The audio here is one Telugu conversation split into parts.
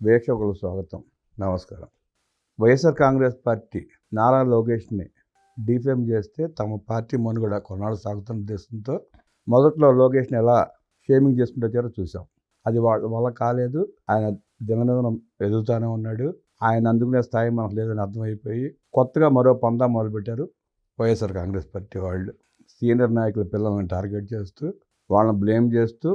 వీక్షకులకు స్వాగతం. నమస్కారం. వైఎస్ఆర్ కాంగ్రెస్ పార్టీ నారా లోకేష్ని డిఫేమ్ చేస్తే తమ పార్టీ మనుగడ కొన్నాళ్ళు సాగుతున్న ఉద్దేశంతో మొదట్లో లోకేష్ని ఎలా షేమింగ్ చేసుకుంటూ వచ్చారో చూసాం. అది వాళ్ళ కాలేదు. ఆయన దినదినం ఎదుగుతూనే ఉన్నాడు. ఆయన అందుకునే స్థాయి మనకు లేదని అర్థమైపోయి కొత్తగా మరో పందా మొదలుపెట్టారు వైఎస్ఆర్ కాంగ్రెస్ పార్టీ వాళ్ళు. సీనియర్ నాయకుల పిల్లల్ని టార్గెట్ చేస్తూ, వాళ్ళని బ్లేమ్ చేస్తూ,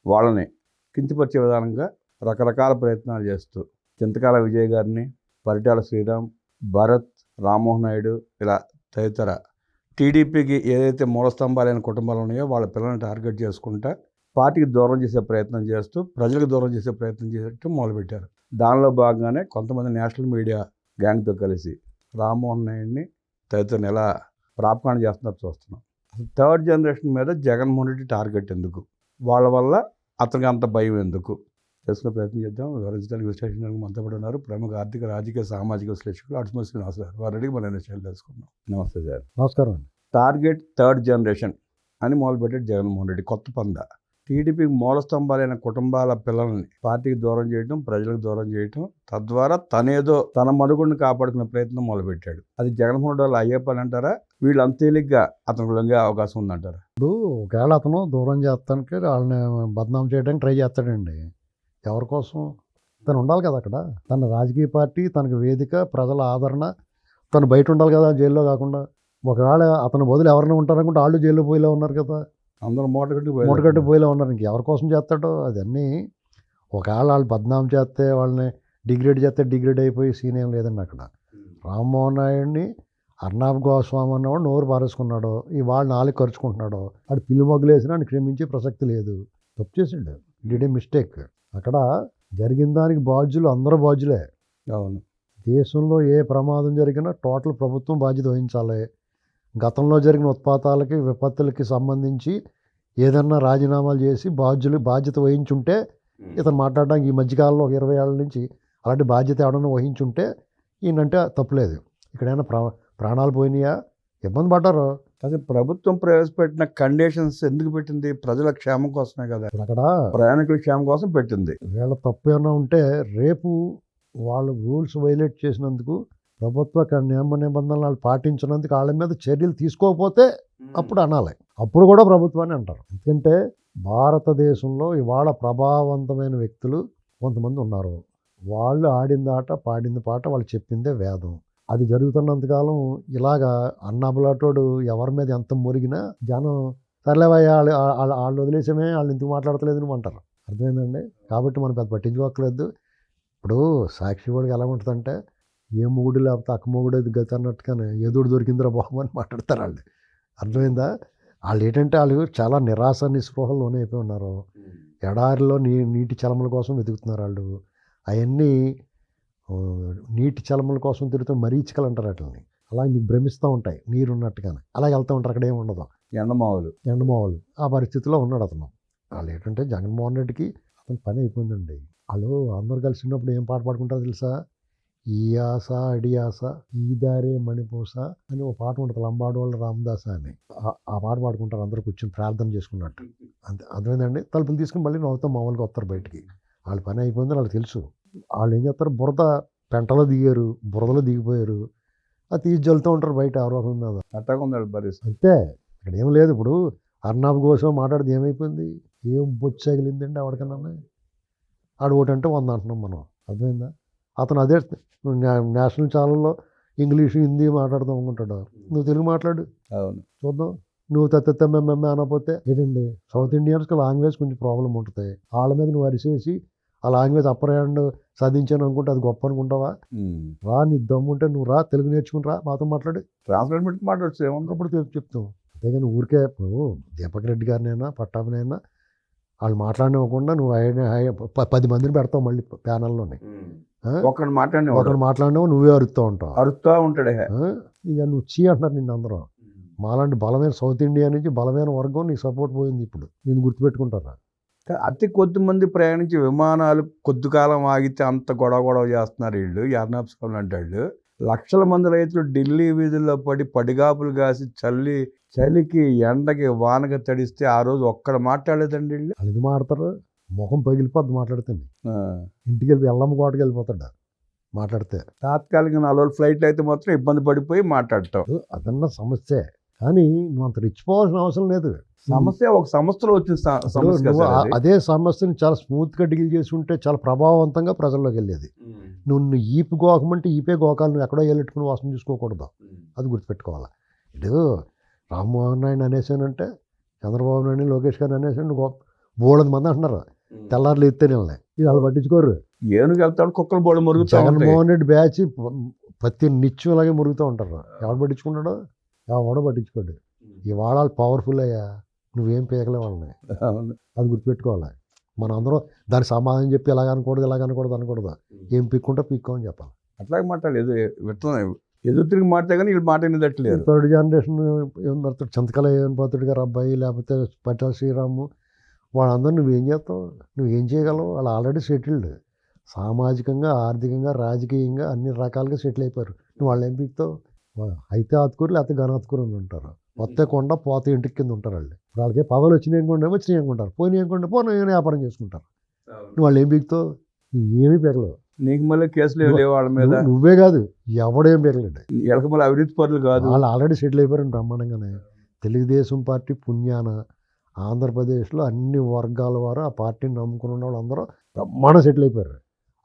వాళ్ళని కించపరిచే విధానంగా రకరకాల ప్రయత్నాలు చేస్తూ చింతకాల విజయ్ గారిని, పరిటాల శ్రీరామ్, భరత్, రామ్మోహన్ నాయుడు ఇలా తదితర టీడీపీకి ఏదైతే మూలస్తంభాలైన కుటుంబాలు ఉన్నాయో వాళ్ళ పిల్లల్ని టార్గెట్ చేసుకుంటా పార్టీకి దూరం చేసే ప్రయత్నం చేస్తూ, ప్రజలకు దూరం చేసే ప్రయత్నం చేసేట్టు మొదలుపెట్టారు. దానిలో భాగంగానే కొంతమంది నేషనల్ మీడియా గ్యాంగ్తో కలిసి రామ్మోహన్ నాయుడిని తదితరుని ఎలా ప్రాపకాండ చేస్తున్నారు చూస్తున్నాం. అసలు థర్డ్ జనరేషన్ మీద జగన్మోహన్ రెడ్డి టార్గెట్ ఎందుకు, వాళ్ళ వల్ల అతనికి అంత భయం ఎందుకు తెలుసుకునే ప్రయత్నం చేద్దాం. వివరించడానికి విశ్లేషించడానికి మనతో పాటు ఉన్నారు ప్రముఖ ఆర్థిక, రాజకీయ, సామాజిక విశ్లేషకులు అడ్స్మల్ శ్రీనివాస్ గారు. వారికి మన విషయాలు తెలుసుకుందాం. నమస్తే సార్. నమస్కారం అండి. టార్గెట్ థర్డ్ జనరేషన్ అని మొదలుపెట్టాడు జగన్మోహన్ రెడ్డి. కొత్త పంద. టీడీపీ మూలస్తంభాలైన కుటుంబాల పిల్లల్ని పార్టీకి దూరం చేయడం, ప్రజలకు దూరం చేయడం, తద్వారా తనేదో తన మనుగడను కాపాడుకునే ప్రయత్నం మొదలుపెట్టాడు. అది జగన్మోహన్ రెడ్డి వాళ్ళు అయ్యే పని అంటారా? వీళ్ళు అంత తేలిగ్గా అతనికి లొంగే అవకాశం ఉందంటారా? ఇప్పుడు ఒకవేళ అతను దూరం చేస్తానికి వాళ్ళని బదనాం చేయడానికి ట్రై చేస్తాడండి. ఎవరి కోసం? తను ఉండాలి కదా అక్కడ. తన రాజకీయ పార్టీ, తనకు వేదిక, ప్రజల ఆదరణ, తను బయట ఉండాలి కదా జైల్లో కాకుండా. ఒకవేళ అతను బదులు ఎవరైనా ఉంటారనుకుంటే వాళ్ళు జైల్లో పోయిలా ఉన్నారు కదా, అందరూ మూటగట్టి పోయిలా ఉన్నారు. ఇంక ఎవరి కోసం చేస్తాడో అదన్నీ. ఒకవేళ వాళ్ళు బదనాం చేస్తే, వాళ్ళని డిగ్రేడ్ చేస్తే డిగ్రేడ్ అయిపోయి సీన్ ఏం లేదండి అక్కడ. రామ్మోహన్ నాయుడిని అర్నాబ్ గోస్వామి అన్నవాడు నోరు పారేసుకున్నాడు, ఇవాళ నాలుగు ఖర్చుకుంటున్నాడు. వాడు పిల్లి మొగ్గులు వేసినా ఆయన క్షమించే ప్రసక్తి లేదు. తప్పు చేసిండు, డిడ్ ఏ మిస్టేక్. అక్కడ జరిగిన దానికి బాధ్యులు అందరూ బాధ్యులే. అవును. దేశంలో ఏ ప్రమాదం జరిగినా టోటల్ ప్రభుత్వం బాధ్యత వహించాలి. గతంలో జరిగిన ఉత్పాతాలకి, విపత్తులకి సంబంధించి ఏదన్నా రాజీనామాలు చేసి బాధ్యత వహించుంటే ఇతను మాట్లాడడానికి ఈ మధ్యకాలంలో ఒక 20 ఏళ్ళ నుంచి అలాంటి బాధ్యత ఎవడన్నా వహించుంటే ఈయనంటే తప్పులేదు. ఇక్కడైనా ప్రాణాలు పోయినాయా, ఇబ్బంది పడ్డారు. అసలు ప్రభుత్వం ప్రవేశపెట్టిన కండిషన్స్ ఎందుకు పెట్టింది? ప్రజల క్షేమం కోసమే కదా. అక్కడ ప్రయాణికుల క్షేమం కోసం పెట్టింది. వీళ్ళ తప్పు ఏమైనా ఉంటే రేపు వాళ్ళు రూల్స్ వైలేట్ చేసినందుకు, ప్రభుత్వ నియమ నిబంధనలు వాళ్ళు పాటించినందుకు వాళ్ళ మీద చర్యలు తీసుకోకపోతే అప్పుడు అనాలి. అప్పుడు కూడా ప్రభుత్వాన్ని అంటారు. ఎందుకంటే భారతదేశంలో ఇవాళ ప్రభావవంతమైన వ్యక్తులు కొంతమంది ఉన్నారు. వాళ్ళు ఆడింది ఆట, పాడింది పాట, వాళ్ళు చెప్పిందే వేదం. అది జరుగుతున్నంతకాలం ఇలాగా అన్నాబులాటోడు ఎవరి మీద ఎంత మురిగినా జనం సర్లేవయ్యా వాళ్ళు వదిలేసామే, వాళ్ళు ఎందుకు మాట్లాడతలేదు నువ్వు అంటారు. అర్థమైందండి. కాబట్టి మనం పెద్ద పట్టించుకోకలేదు. ఇప్పుడు సాక్షి వాడికి ఎలా ఉంటుందంటే, ఏ మొగుడు లేకపోతే అక్క మొగుడు అది గతి అన్నట్టుగానే ఏదోడు దొరికిందిరా బాబు అని మాట్లాడతారు వాళ్ళు. అర్థమైందా? వాళ్ళు ఏంటంటే వాళ్ళు చాలా నిరాశ నిస్పృహలు లోనైపోయి ఉన్నారు. ఎడారిలో నీటి చలమల కోసం వెతుకుతున్నారు వాళ్ళు. అవన్నీ నీటి చలమల కోసం తిరుగుతున్న మరీచికలు అంటారు వాటిని. అలాగే మీకు భ్రమిస్తూ ఉంటాయి నీరు ఉన్నట్టుగానే. అలాగే వెళ్తూ ఉంటారు, అక్కడ ఏమి ఉండదు. ఎండమావులు ఆ పరిస్థితిలో ఉన్నాడు అతను. వాళ్ళు ఏంటంటే జగన్మోహన్ రెడ్డికి అతను పని అయిపోయిందండి. వాళ్ళు అందరు కలిసి ఉన్నప్పుడు ఏం పాట పాడుకుంటారో తెలుసా? ఈ ఆశ అడియాస ఈ దారే మణిపూస అని ఒక పాట ఉంటుంది, లంబాడోళ్ళ రామదాస అని. ఆ పాట పాడుకుంటారు అందరూ కూర్చొని ప్రార్థన చేసుకున్నట్టు. అంతే. అర్థమైందండి. తలుపులు తీసుకుని మళ్ళీ నవ్వుతాం మామూలుగా వస్తారు బయటికి. వాళ్ళ పని అయిపోయిందని వాళ్ళకి తెలుసు. వాళ్ళు ఏం చేస్తారు, పెంటలో దిగారు, బురదలో దిగిపోయారు, అది తీసి జల్లుతూ ఉంటారు బయట ఆరోపణ మీద. అంతే. ఇక్కడ ఏం లేదు. ఇప్పుడు అర్నాబ్ కోసం మాట్లాడితే ఏమైపోయింది? ఏం బొచ్చగిలిందండి ఆవిడకన్నా? ఆడు ఒకటంటే 100 అంటున్నాం మనం. అర్థమైందా? అతను అదే నేషనల్ ఛానల్లో ఇంగ్లీషు, హిందీ మాట్లాడదాం అనుకుంటాడు. నువ్వు తెలుగు మాట్లాడు, అవును, చూద్దాం. నువ్వు తత్తెమ్మెమ్మె అనకపోతే ఏంటండి? సౌత్ ఇండియన్స్కి లాంగ్వేజ్ కొంచెం ప్రాబ్లం ఉంటుంది. వాళ్ళ మీద నువ్వు అరిసేసి ఆ లాంగ్వేజ్ అప్పర్ హ్యాండ్ సాధించాను అనుకుంటే అది గొప్ప అనుకుంటావా? రా, నీ దమ్ము ఉంటే నువ్వు రా, తెలుగు నేర్చుకుని రా, మాతో మాట్లాడు. ట్రాన్స్లేట్ మాట్లాడచ్చు ఏమన్నప్పుడు చెప్తాం. అంతేగాని ఊరికే ఇప్పుడు దీపక్ రెడ్డి గారినైనా పట్టాభినైనా వాళ్ళు మాట్లాడినవ్వకుండా నువ్వు 10 మందిని పెడతావు మళ్ళీ ప్యానల్లోని. ఒకడు మాట్లాడినావు నువ్వే అరుస్తూ ఉంటాడు. ఇక నువ్వు అంటున్నారు నిన్ను అందరూ. మాలాంటి బలమైన సౌత్ ఇండియా నుంచి బలమైన వర్గం నీకు సపోర్ట్ పోయింది. ఇప్పుడు నేను గుర్తుపెట్టుకుంటారా? అతి కొద్ది మంది ప్రయాణించి విమానాలు కొద్ది కాలం ఆగితే అంత గొడవ చేస్తున్నారు వీళ్ళు. అర్నాబ్ స్వామి అంటాడు. లక్షల మంది రైతులు ఢిల్లీ వీధుల్లో పడి పడిగాపులు కాసి చలికి ఎండకి వానకి తడిస్తే ఆ రోజు ఒక్కడ మాట్లాడలేదండి వీళ్ళు. అది మాడతారు. ముఖం పగిలిపోద్ది మాట్లాడుతుంది. ఆ. ఇంటికి వెళ్ళి ఎల్లమ్మ కోటకి వెళ్ళిపోతాడు మాట్లాడితే. తాత్కాలిక 4 రోజులు ఫ్లైట్లు అయితే మాత్రం ఇబ్బంది పడిపోయి మాట్లాడటం. అదన్న సమస్యే. కానీ నువ్వు అంత రెచ్చిపోవాల్సిన అవసరం లేదు. సమస్య ఒక సంస్థలో వచ్చిన సమస్య నువ్వు కదా అది. అదే సమస్యని చాలా స్మూత్గా డీల్ చేసి ఉంటే చాలా ప్రభావవంతంగా ప్రజల్లోకి వెళ్ళేది. నువ్వు ఈపు గోకమంటే ఈపే గోకాలు, నువ్వు ఎక్కడో వెళ్ళెట్టుకుని వాసన చూసుకోకూడదు. అది గుర్తుపెట్టుకోవాలి. ఇటు రామ్మోహన్ నాయుడు అనేసానంటే, చంద్రబాబు నాయుడు లోకేష్ గారిని అనేసాను, బోళ్ళది మంది అంటున్నారు తెల్లారులు ఎత్తేనే ఇది వాళ్ళు పట్టించుకోరు. ఏనుగు వెళ్తాడు కుక్కలు బోడ మురుగుతా ఉంటాయి. జగన్మోహన్ రెడ్డి బ్యాచ్ ప్రతి నిత్యం అలాగే మురుగుతూ ఉంటారు. ఎవడు పట్టించుకుంటాడో ఎవడో పట్టించుకోడు. ఇవాళ వాళ్ళు పవర్ఫుల్ అయ్యా, నువ్వేం పీకలే వాళ్ళని. అవును. అది గుర్తుపెట్టుకోవాలి. మనం అందరం దానికి సమాధానం చెప్పి ఇలాగ అనకూడదు అనకూడదు. ఏం పీక్కుంటా పీక్కోమని చెప్పాలి. అట్లాగే మాట్లాడలేదు ఎదురు తిరిగి మాట్లాడే కానీ వీళ్ళు మాట వినట్లేదు. థర్డ్ జనరేషన్ ఏం పెడతాడు, చింతకల ఏం పాత్రుడు గారు అబ్బాయి, లేకపోతే పట్టాల శ్రీరాము, వాళ్ళందరూ నువ్వేం చేస్తావు, నువ్వేం చేయగలవు? వాళ్ళు ఆల్రెడీ సెటిల్డ్, సామాజికంగా, ఆర్థికంగా, రాజకీయంగా అన్ని రకాలుగా సెటిల్ అయిపోయారు. నువ్వు వాళ్ళు ఏం పీకుతావు? అయితే ఆతుకూరు లేకపోతే గనాతుకూరు అని ఉంటారు. వస్తే కొండ పోతే ఇంటికి కింద ఉంటారు వాళ్ళు. వాళ్ళకి పదవులు వచ్చినాయి అనుకోండి, వచ్చినాయి అనుకుంటారు, పోనీ అనుకోండి, పోనీ వ్యాపారం చేసుకుంటారు. నువ్వు వాళ్ళు ఏం పీకుతావు? నువ్వు ఏమీ పీకలేవు. నీకు మళ్ళీ కేసులు ఏం లేవు వాళ్ళ మీద. నువ్వే కాదు, ఎవడేం పీకలేడు. ఎలక మళ్ళీ అవినీతి పరులు కాదు. వాళ్ళు ఆల్రెడీ సెటిల్ అయిపోయారు బ్రహ్మాండంగానే. తెలుగుదేశం పార్టీ పుణ్యాన ఆంధ్రప్రదేశ్లో అన్ని వర్గాల వారు ఆ పార్టీని నమ్ముకుని ఉన్న వాళ్ళు అందరూ బ్రహ్మాండం సెటిల్ అయిపోయారు.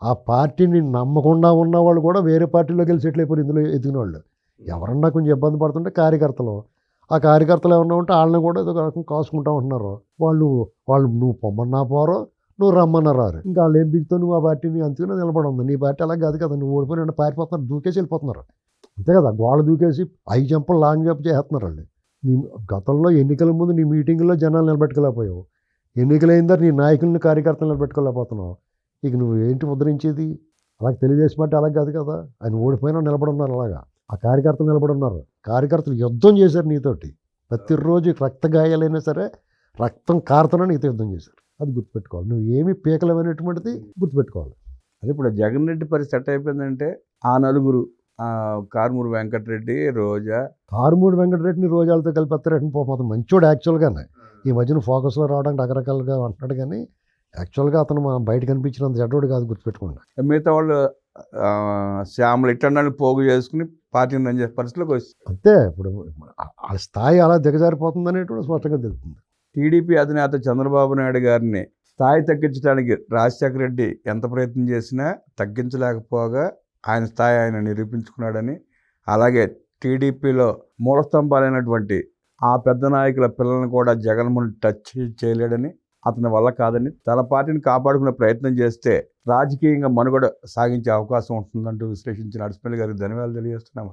ఆ పార్టీని నమ్మకుండా ఉన్న వాళ్ళు కూడా వేరే పార్టీలోకి వెళ్ళి సెటిల్ అయిపోయారు. ఇందులో ఎదిగిన వాళ్ళు ఎవరన్నా కొంచెం ఇబ్బంది పడుతుంటే కార్యకర్తలు, ఆ కార్యకర్తలు ఏమన్నా ఉంటే వాళ్ళని కూడా ఏదో రకం కాసుకుంటా ఉంటున్నారు. వాళ్ళు నువ్వు పొమ్మన్నా పోరో, నువ్వు రమ్మన్నా రారు. ఇంకా వాళ్ళు ఏం బిగుతావు? నువ్వు ఆ పార్టీని అంతగా నిలబడి ఉంది. నీ పార్టీ అలా కాదు కదా, నువ్వు ఓడిపోయిన పారిపోతున్నారు, దూకేసి వెళ్ళిపోతున్నారు. అంతే కదా, గోడ దూకేసి 5 జంపలు లాంగ్ జంప్ చేస్తున్నారు వాళ్ళు. నీ గతంలో ఎన్నికల ముందు నీ మీటింగుల్లో జనాలు నిలబెట్టుకోలేకపోయావు, ఎన్నికలైన తర్వాత నీ నాయకులను కార్యకర్తలు నిలబెట్టుకోలేకపోతున్నావు. ఇక నువ్వు ఏంటి ఉద్ధరించేది? అలాగే తెలుగుదేశం పార్టీ అలా కాదు కదా, ఆయన ఓడిపోయినా నిలబడి ఉన్నారు. అలాగా ఆ కార్యకర్తలు నిలబడి ఉన్నారు. కార్యకర్తలు యుద్ధం చేశారు నీతోటి. ప్రతిరోజు రక్త గాయాలైనా సరే రక్తం కారుతున్నా నీతో యుద్ధం చేశారు. అది గుర్తుపెట్టుకోవాలి. నువ్వు ఏమి పీకలేమనేటువంటిది గుర్తుపెట్టుకోవాలి. అది ఇప్పుడు జగన్ రెడ్డి పరిస్థితి ఎట్ట అయిపోయిందంటే, ఆ నలుగురు కారుమూరి వెంకటరెడ్డి, రోజా, కారుమూడి వెంకటరెడ్డిని రోజాలతో కలిపేస్తారని పోతాం. మంచోడు యాక్చువల్గానే. ఈ మధ్యన ఫోకస్లో రావడానికి రకరకాలుగా అంటున్నాడు, కానీ యాక్చువల్గా అతను మనం బయట కనిపించినంత చెడ్డోడు కాదు, గుర్తుపెట్టుకోండి. మిగతా వాళ్ళు శ్యామలు ఇట్టండాన్ని పోగు చేసుకుని పార్టీని రన్ చేసే పరిస్థితిలోకి వచ్చి అంతే. ఇప్పుడు ఆ స్థాయి అలా దిగజారిపోతుంది అనేటువంటి స్పష్టంగా తెలుస్తుంది. టీడీపీ అధినేత చంద్రబాబు నాయుడు గారిని స్థాయి తగ్గించడానికి రాజశేఖర రెడ్డి ఎంత ప్రయత్నం చేసినా తగ్గించలేకపోగా ఆయన స్థాయి ఆయన నిరూపించుకున్నాడని, అలాగే టీడీపీలో మూలస్తంభాలైనటువంటి ఆ పెద్ద నాయకుల పిల్లలను కూడా జగన్మోహన్ టచ్ చేయలేడని, అతని వల్ల కాదని, తన పార్టీని కాపాడుకునే ప్రయత్నం చేస్తే రాజకీయంగా మనుగడ సాగించే అవకాశం ఉంటుందంటూ విశ్లేషించిన అడిసిపల్లి గారికి ధన్యవాదాలు తెలియజేస్తున్నాము.